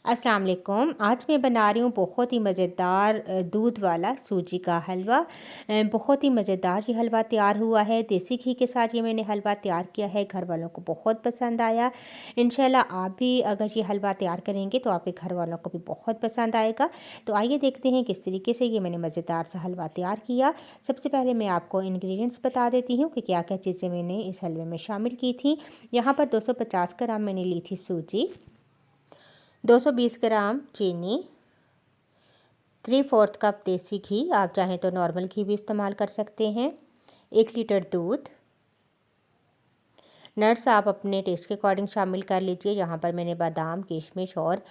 अस्सलाम वालेकुम। आज मैं बना रही हूँ बहुत ही मज़ेदार दूध वाला सूजी का हलवा। बहुत ही मज़ेदार ये हलवा तैयार हुआ है। देसी घी के साथ ये मैंने हलवा तैयार किया है। घर वालों को बहुत पसंद आया। इंशाल्लाह आप भी अगर ये हलवा तैयार करेंगे तो आपके घर वालों को भी बहुत पसंद आएगा। तो आइए देखते हैं किस तरीके से ये मैंने मज़ेदार सा हलवा तैयार किया। सबसे पहले मैं आपको इंग्रेडिएंट्स बता देती हूँ कि क्या क्या चीज़ें मैंने इस हलवे में शामिल की थी। यहाँ पर 250 ग्राम मैंने ली थी सूजी, 220 ग्राम चीनी, 3/4 कप देसी घी, आप चाहें तो नॉर्मल घी भी इस्तेमाल कर सकते हैं, 1 लीटर दूध। नट्स आप अपने टेस्ट के अकॉर्डिंग शामिल कर लीजिए। यहाँ पर मैंने बादाम, किशमिश और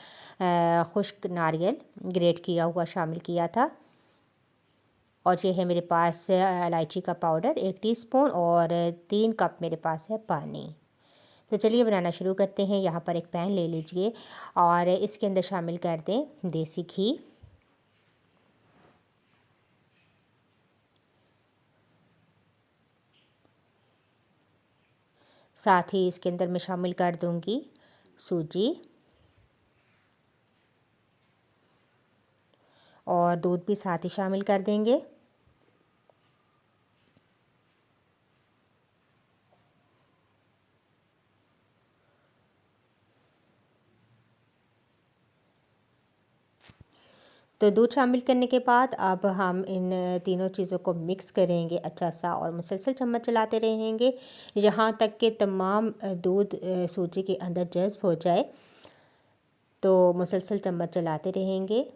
खुश्क नारियल ग्रेट किया हुआ शामिल किया था। और ये है मेरे पास इलायची का पाउडर 1 टीस्पून और 3 कप मेरे पास है पानी। तो चलिए बनाना शुरू करते हैं। यहाँ पर एक पैन ले लीजिए और इसके अंदर शामिल कर दें देसी घी, साथ ही इसके अंदर मैं शामिल कर दूंगी सूजी और दूध भी साथ ही शामिल कर देंगे। तो दूध शामिल करने के बाद अब हम इन तीनों चीज़ों को मिक्स करेंगे अच्छा सा और मुसलसल चम्मच चलाते रहेंगे यहाँ तक कि तमाम दूध सूजी के अंदर जज़्ब हो जाए। तो मुसलसल चम्मच चलाते रहेंगे।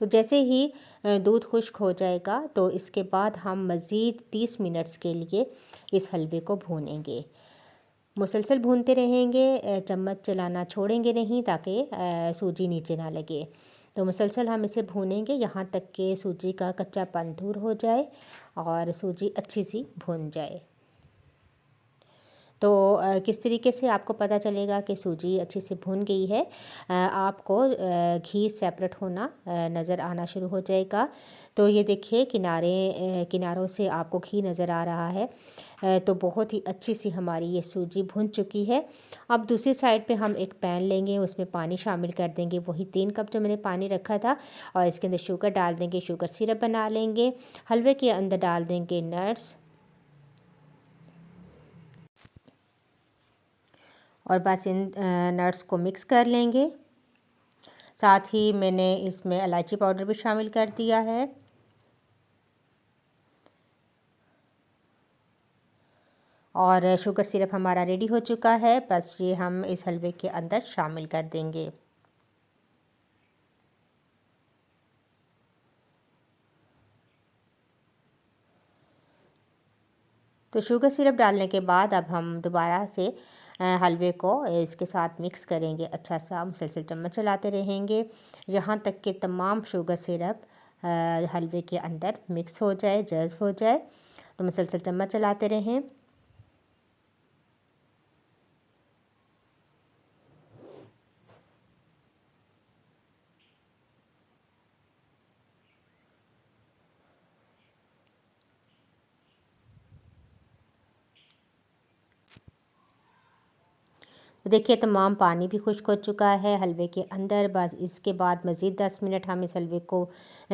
तो जैसे ही दूध खुश्क हो जाएगा तो इसके बाद हम मज़ीद 30 मिनट्स के लिए इस हलवे को भूनेंगे। मुसलसल भूनते रहेंगे, चम्मच चलाना छोड़ेंगे नहीं ताकि सूजी नीचे ना लगे। तो मुसलसल हम इसे भूनेंगे यहाँ तक कि सूजी का कच्चापन दूर हो जाए और सूजी अच्छी सी भून जाए। तो किस तरीके से आपको पता चलेगा कि सूजी अच्छे से भून गई है, आपको घी सेपरेट होना नज़र आना शुरू हो जाएगा। तो ये देखिए किनारों से आपको घी नज़र आ रहा है। तो बहुत ही अच्छी सी हमारी ये सूजी भुन चुकी है। अब दूसरी साइड पे हम एक पैन लेंगे, उसमें पानी शामिल कर देंगे, वही 3 कप जो मैंने पानी रखा था, और इसके अंदर शुगर डाल देंगे, शुगर सिरप बना लेंगे। हलवे के अंदर डाल देंगे नट्स और बस इन नट्स को मिक्स कर लेंगे। साथ ही मैंने इसमें इलायची पाउडर भी शामिल कर दिया है और शुगर सिरप हमारा रेडी हो चुका है। बस ये हम इस हलवे के अंदर शामिल कर देंगे। तो शुगर सिरप डालने के बाद अब हम दोबारा से हलवे को इसके साथ मिक्स करेंगे अच्छा सा, मुसलसल चम्मच चलाते रहेंगे यहाँ तक कि तमाम शुगर सिरप हलवे के अंदर मिक्स हो जाए, जज़्ब हो जाए। तो मुसलसल चम्मच चलाते रहें। देखिए तमाम पानी भी खुश्क हो चुका है हलवे के अंदर। बस इसके बाद मज़ीद 10 मिनट हम इस हलवे को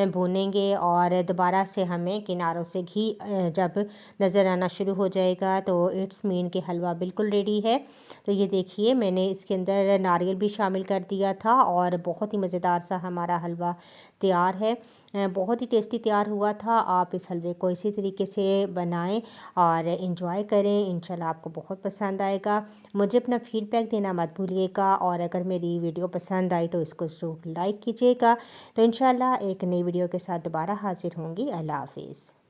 भूनेंगे और दोबारा से हमें किनारों से घी जब नज़र आना शुरू हो जाएगा तो इट्स मीन कि हलवा बिल्कुल रेडी है। तो ये देखिए मैंने इसके अंदर नारियल भी शामिल कर दिया था और बहुत ही मज़ेदार सा हमारा हलवा तैयार है। बहुत ही टेस्टी तैयार हुआ था। आप इस हलवे को इसी तरीके से बनाएं और इन्जॉय करें। इंशाल्लाह आपको बहुत पसंद आएगा। मुझे अपना फीडबैक देना मत भूलिएगा और अगर मेरी वीडियो पसंद आई तो इसको ज़रूर लाइक कीजिएगा। तो इंशाल्लाह एक नई वीडियो के साथ दोबारा हाजिर होंगी। अल्लाह हाफिज़।